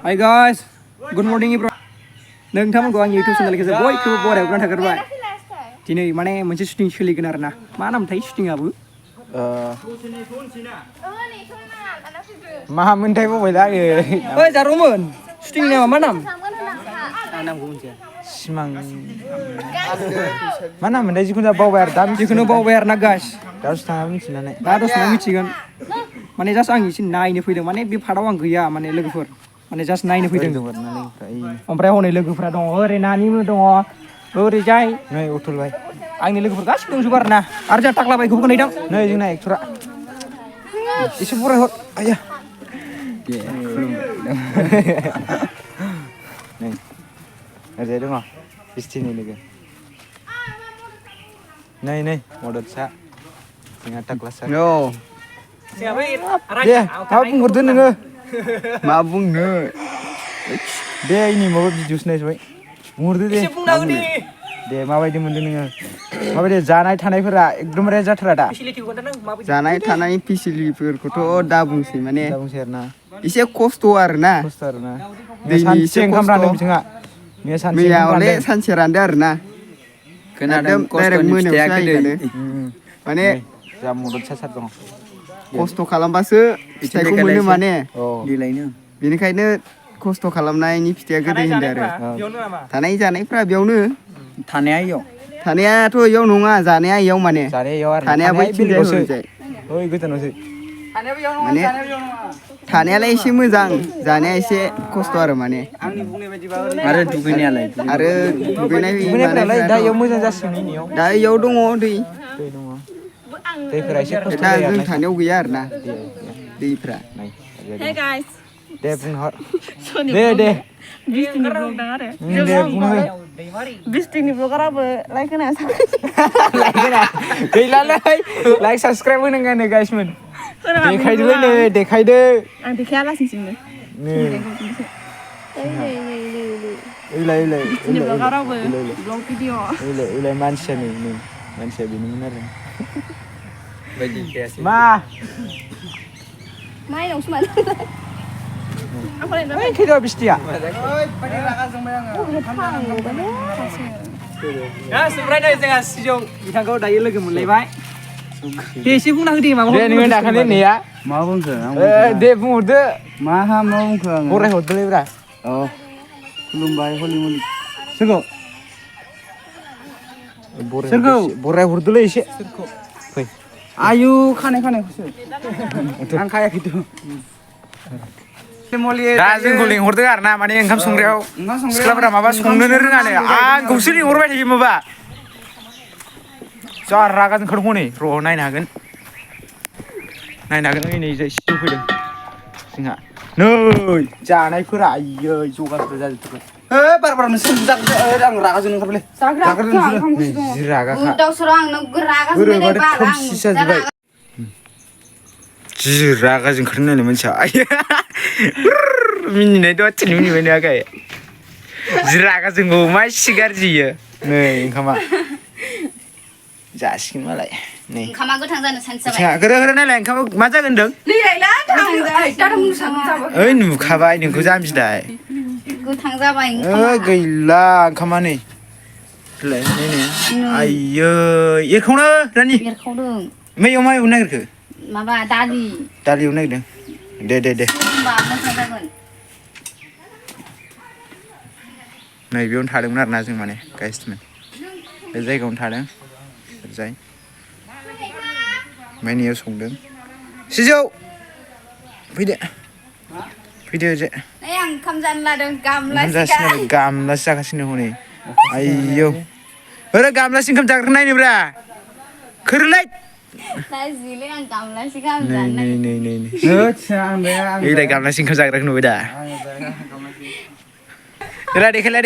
Hai guys, good morning bro. नोंथांमोनखौ आं YouTube चेनेलखौ बयखौबो बरायहरना थाग्रोबाय। दिनै माने मोनसे शुटिं सोलिगोन आरो ना। मा नामथाय शुटिंआबो? मा मोनथाय मबाइला आङो। ओइ जारौमोन, शुटिंनि नामा मा नाम? आं नामखौ मिथिया। सिमां मा नाम मोनथाय जिखुनु बावबाय आरो दा जिखुनु बावबाय आरो ना गाइस। दा दसे थांना मिथिनानै। दा दसे थाना मिथिगोन। माने जास्ट आं एसे नायनो फैदों माने बे पार्टआव आं गैया माने लोगोफोर। माने जास्ट नायनो फैदों। ओमफ्राय हनै लोगोफ्रा दङ ओरै नानिबो दङ ओरैजाय नै अथुल भाई आंनि लोगोफोर गासिबो दंजोबो आरो ना आरो जोंहा टाक्ला बायखौबो खोनादों नै जोंना एक्टरा एसे बरायहर आया नै ओरैजाय दङ बिस्थिनि लोगो नै मददसा जोंहा टाक्लासा दे मा बुंहरदो नोङो मा बुंनो दे इनि माबा भिडिअस नायजोबबाय बुंहरदो दे दे माबायदि मोनदों नोङो माबायदि जानाय थानायफोरा एकदमबारे जाथारा दा जानाय थानाय फेसिलिटिफोरखौथ' दा बुंसै माने दा बुंसै आरोना एसे खस्थ' आरोना खस्थ' आरोना दैनि सानसे एसे ओंखाम खस्थ' रानदों बिथाङा मैया हले सानसे रानदों आरोना खोनादों डाइरेक्ट खस्थ'नि मोनायावसो फिथाइया गोदै जाहैखादों माने जा मदद सार दङ खस्थ' खालामबासो फिथाइखौ मोनो माने देलायनो बेनिखायनो खस्थ' खालामनायनि फिथाइया गोदै होनदों आरो थानाय जानायफ्रा बेयावनो थानाया इयाव थानायाथ' इयाव नङा जानाया इयाव माने जानाया इयाव आरो थानाया बै बेलेगावसो हरैजाय ओइ गोजानावसो माने थानायालाय एसे मोजां जानाया एसे खस्थ' आरो माने आरो दुगैनायालाय आरो दुगैनायफोरालाय दा इयाव मोजां जासिगोन इनियाव दा इयाव दङ दै दङ दैफोरा एसे खस्थ' दा जायो जों आरोना थानायाव गैया आरोना दैफ्रा Hey guys. दे बुंहर दे Bisting ni vlog dah ada. दे बुंहर Bisting ni vlog apa? Like kan asal. गैलालै लाइक साबसक्राइब होनांगोन गाइसमोन देखायदोलै नै देखायदो Ang dikira lah sih sini. नै ओइलाय Bisting ni vlog apa? Vlog video. ओइलाय मानसिया नै मानसिया बेनोमोन आरो बायदि केस मा Main dong semal. Apa ni? ओइ खैदा बिस्टिया सुब्राय नै जोंहा सिजौ बिथांखौ दायो लोगो मोनलायबाय दे एसे बुंना होदो माबाखौ दे नोङो दाखालि नेया मा बुंखो दे बुंहरदो मा बुंखो आङो बरायहरदोलैब्रा औ खुलुमबाय हलि मलि सोरखौ बरायहरदोलै एसे फै आयु खानायखौसो आं खायाखैथ' दा जोंखौ लिंहरदों आरो ना माने ओंखाम संग्रायाव सिख्लाफोरा माबा संनोनो रोङानो आंखौसो लिंहरबाय थायो माबा जा रागा जोंखादों हनै र' नायनो हागोन ओइ नै सिजौ फैदों जोंहा नै जानायफोरा आयै जगारफोर जाजोबथारबाय बार नोंसोर आं रागा जोंनो ओंखारबायलै जि रागाखा Dausra ang nagragas mo बोरैबा na खोमसि जाजोब्बाय जि रागा जोंखादों नायलाय मानसिया आयै मिनिनाय दसेनो मिनिबाय नुवाखै जि रागा जोंगौ मा एसे गाज्रि इयो नै ओंखामा जासिगोन मालाय नै Kama gotang jana sansa जोंहा गोरो नायलाय ओंखामा मा जागोन होनदों Liyailah tang jana. ओइ नुखाबाय नोंखौ जाम्बिदाय Gotang jabay. गैला ओंखामा नै लाय नै आयै एरखावनो रानि Biar kau dong. मैयाव मा एवनो नागिरखो Maba dali. दालि एवनो नागिरदों दे Mbak gotang jagan. नै बेयावनो थादोंमोन आरोना जों माने गाइसमोन बे जायगायावनो थादों ओरैजाय ओमफ्राय नैयाव संदों सिजौ फैदो ओरैजाय Ayang kam jan ladong gamla ओंखाम जासिनो आरो गामलासो जागासिनो हनै आयौ ओरै गामलासो ओंखाम जाग्रा नायनोब्रा खोरोलै Nazile ang gamla si kam नै jan. ओइलाय गामलासो ओंखाम जाग्राखौ नुबाय दा देखायलाय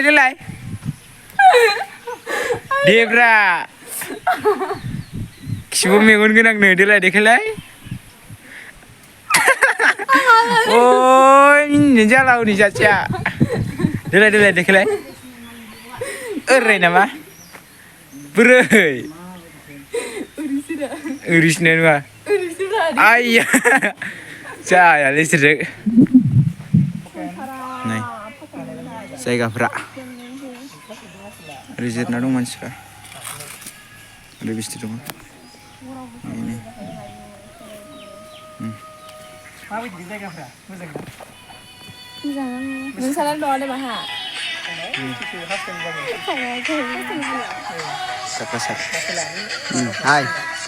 देलाय देब्रा खिबु मेगन गोनांनो देखायलाय ओइ मिनिनो जाला हनै जाथिया देलाय देखायलाय ओरै नामा बोरै ओरैसिना नङा आइया जायालै इसोरजों नै जायगाफ्रा ओरै जिरायना दं मानसिफ्रा ओरै बिस्थि दङ नै माबायदि जायगाफ्रा मोजां ना नोंसाना दङ बाहा साफा साफा हाय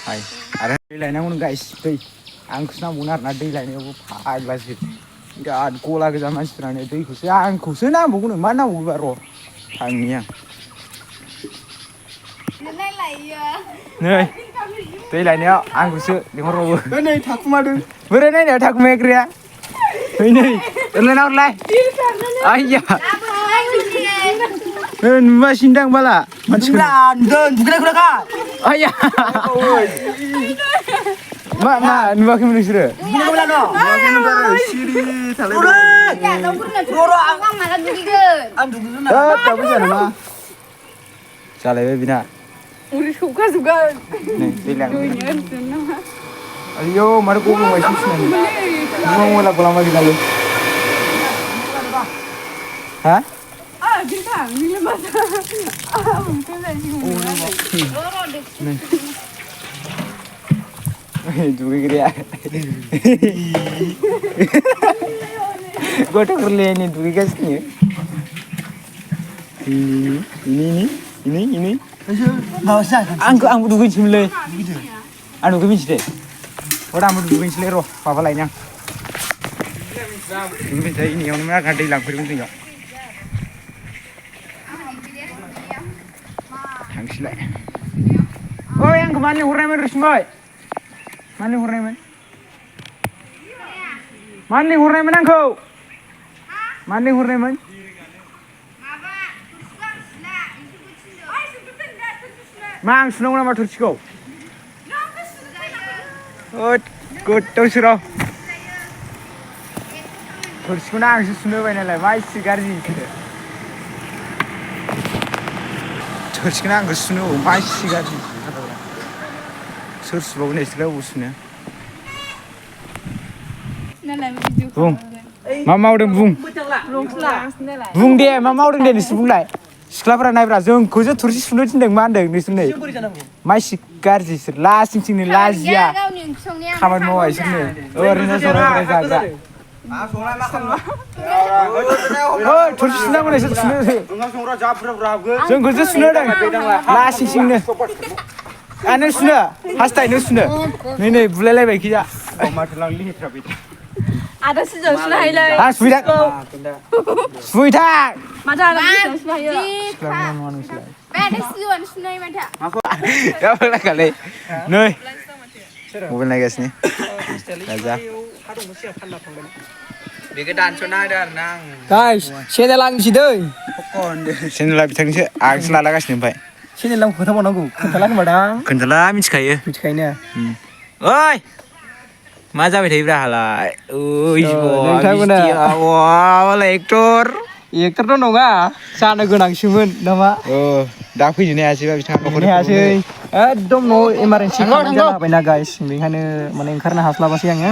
हाय आरो दै लायनांगौनो गाइस दै आंखौसो नांबावगोन आरोना दै लायनायावबो फाग्लासो बिराद गला गोजा मानसिफ्रानो दैखौसो आंखौसो नांबावगौनो मा नांबावगौबा र' थांनि आं नै दै लायनायाव आंखौसो लिंहरबावो नै थाखुमादों बोरै नायनायाव थाखुमायाग्राया नै नै ओरैलाय हरलाय आइया नुगासिनो दां बाला मानसिफ्रा आइया मा नुवाखैमोन नोंसोरो सिरि थालाय जालायबाय बिना 우리 속가수가 नै दै लायनायाव आयौ माथो गब्लंबायसो फिसिनानै बुंनांगौ मला गलांबाय बिनालै हा 괜찮아 밀려 맞아 괜찮아 지금 दुगैग्राया गथ'फोरलाय नै दुगैगासिनो ini आंबो दुगैनोसैमोनलै आं दुगैफिनसै दे हर आंबो दुगैनोसैलै र' माबा लायनो आं दुगैफिनसै इनियावनो आंहा दै लांफैदोंमोन जोंनियाव थांसैलाय ओइ आंखौ मानो लिंहरनायमोन रसुमै मानो लिंहरनायमोन आंखौ मानो लिंहरनायमोन मा आं सुनांगौ नामा थोरसिखौ गोदाव सोराव थोरसिखौनो आंसो सुनो होबाय नालाय मा इसे गाज्रि थोरसिखौनो आंखौ सुनो होबाय मा इसे गाज्रि सोर सुबावगोन इसोरलाय अबाव सुनो बुं मा मावदों बुं बुं दे मा मावदों दे नोंसोर बुंलाय सिख्लाफोरा नायब्रा जोंखौसो थुरसि सुनो थिनदों मा होनदों नोंसोर नै मा इसे गाज्रि इसोर लासिंथिंनो लाजिया खामानि मावा इसोरनो ओरैनो ज'राय जाग्रा थुरसि सुनांगौ नोंसोर सुनो जोंखौसो सुनो होदों लासिंथिंनो नों सुनो हास्थाय नों सुनो नै बुलायलायबाय खिजा 아다 진짜 수나이래 아 수이탁 맞아 나 진짜 수나이래 빨리 수원 수나이 맞아 야 몰라 갈래 너희 모바일 나가시니 가자 बेखौ दानस'ना होदो आरो ना आं गाइस चेनेल आंनिसो दै चेनेला बिथांनिसो आंसो लालागासिनो ओमफ्राय चेनेल आं खोन्थाबावनांगौ खोन्थाला खोमादां खोन्थाला मिथिखायो मिथिखायोना ओइ मा जाबाय थायो ब्राहालाय ओइ नोंथांमोना वाला एक्टरथ' नङा जानो गोनांसोमोन नामा दा फैजोबनो हायासैबा बिथाङा फैनो हायासै एकदम न' इमारजेन्सि खामानि जाना होबायना गाइस बेनिखायनो माने ओंखारनो हास्लाबासै आङो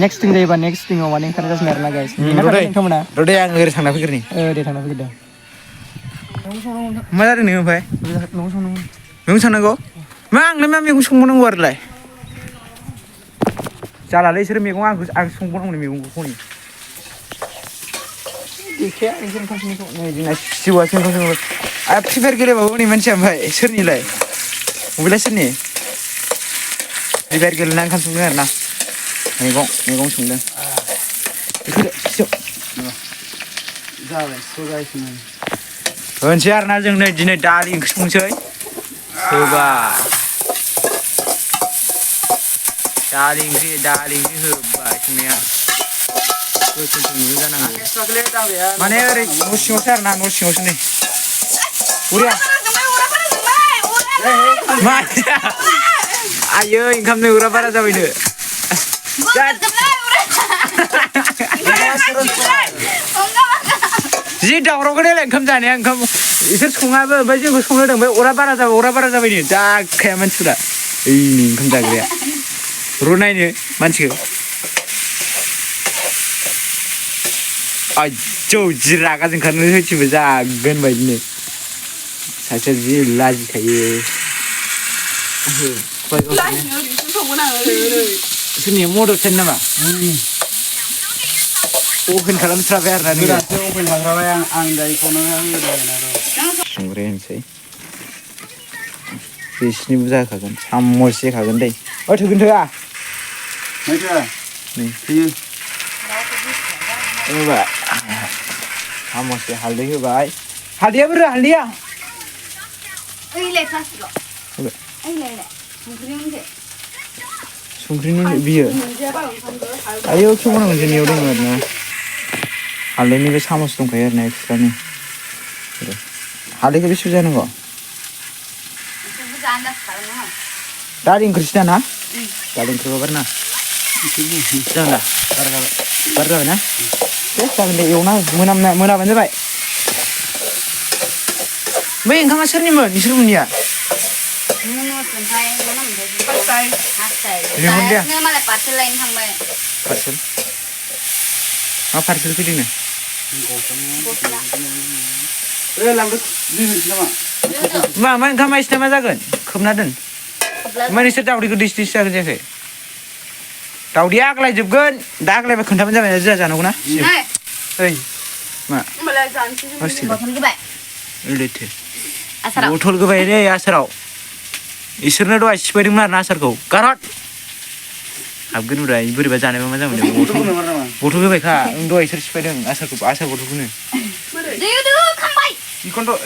नेक्स्ट थिं जायोबा नेक्स्ट थिंआव माने ओंखारगासिनो आरोना गाइस नोंथांमोना र'दे आं ओरै थांना फैग्रोनि दे थांना फैदो मा जादों नोङो ओमफ्राय न'आव संनांगौ मैगं संनांगौ मा आंलाय मा मैगं संबावनांगौ आरोलाय जालालै इसोर मैगं आं संबावनांगौ मैगंखौ हनै देखाया इसोर ओंखाम संनायखौ नै जोंना जिउआसो ओंखाम संनांगौ आरो फ्रि फायार गेलेबावो नै मानसिया ओमफ्राय सोरनिलाय मबाइला सोरनि फ्रि फायार गेलेना ओंखाम संदों आरो ना मैगं संदों होनसै आरो ना जों नै दिनै दालि ओंख्रि संसै होबा दालि ओंख्रि होबाय संनाया गोथाव नुनो जानांगौ माने ओरै न' सिङावसो आरो ना न' सिङावसो नै बरिया मा आयै ओंखाम नेग्रा बारा जाबायनो जि दावरावखौ नायलाय ओंखाम जानाया ओंखाम इसोर सङाबो ओमफ्राय जोंखौ संनो होदों ओमफ्राय अरा बारा जाबायनो जाखाया मानसिफोरा ओइनि ओंखाम जाग्राया र' नायनो मानसिखौ आयजौ जि रागा जोंखारनो होथिबो जागोन बायदिनो सासेया जि लाजिखायो सोरनिया मदद थायो नामा अपेन खालामस्राबाय आरोना नोङो अपेन खालामबाय आं दायोखौनो संग्राय होनसै बिसिनिबो जाखागोन सामस जाखागोन दै थोगोन थोआ होबाय सामससे हालदै होबाय हालदैया बोरो हालदैया संख्रि बियो आयौ खेवनो जोंनियाव दङ आरोना हालदैनिबो सामस दंखायो आरोना एक्सट्रानि हालदैखौ बेसे जानांगौ दालि ओंख्रिसो दाना दालि ओंख्रिखौ बारना जागोन दा बार जाबाय ना दे जागोन दे एवना मोनाबानो जाबाय बै ओंखामा सोरनिमोन नोंसोरमोननिया पार्सेल मा पार्सेल फैदोंनो मा ओंखामा एसे मा जागोन खोबना दोन ओमफ्राय नोंसोर दावदैखौ डिस जागोन जायाखै दावदैया आग्लायजोबगोन दा आग्लायबा खोन्थाबानो जाबाय जोंहा जानांगौ ना ओइ मा बथल गोबाय दै आसाराव इसोरनो दहाय सिफायदोंमोन आरोना आसारखौ गारहर हाबगोन ब्रा बोरैबा जानोबा मा जागोन बथल होबायखा दहाय इसोर सिफायदों आसार बथलखौनो बेखौनोथ'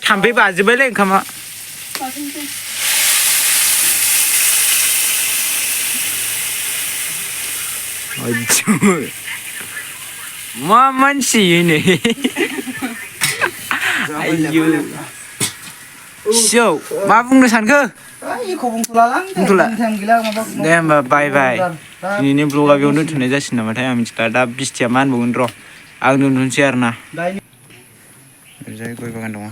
थाम्फै बाजोब्बायलै ओंखामा मा मानसि नै आयौ सियौ मा बुंनो सानखो बुंथ'ला दे होमबा बाय बाय दिनैनि ब्लगा बेयावनो दोनथ'नाय जासिगोन नामाथाय आं मिथिला दा बिस्थिया मा होनबावगोन र' आं दोनथ'नोसै आरोना ओरैजाय गय बागान दङ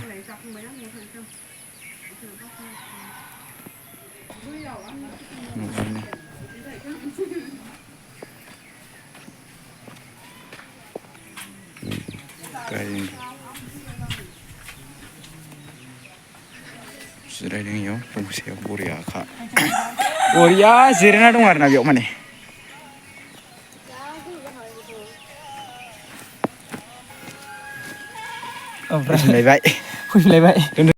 जिरायदों इयाव दंसेयाव बरियाखा बरिया जिरायना दं आरोना बेयाव माने फैफिनलायबाय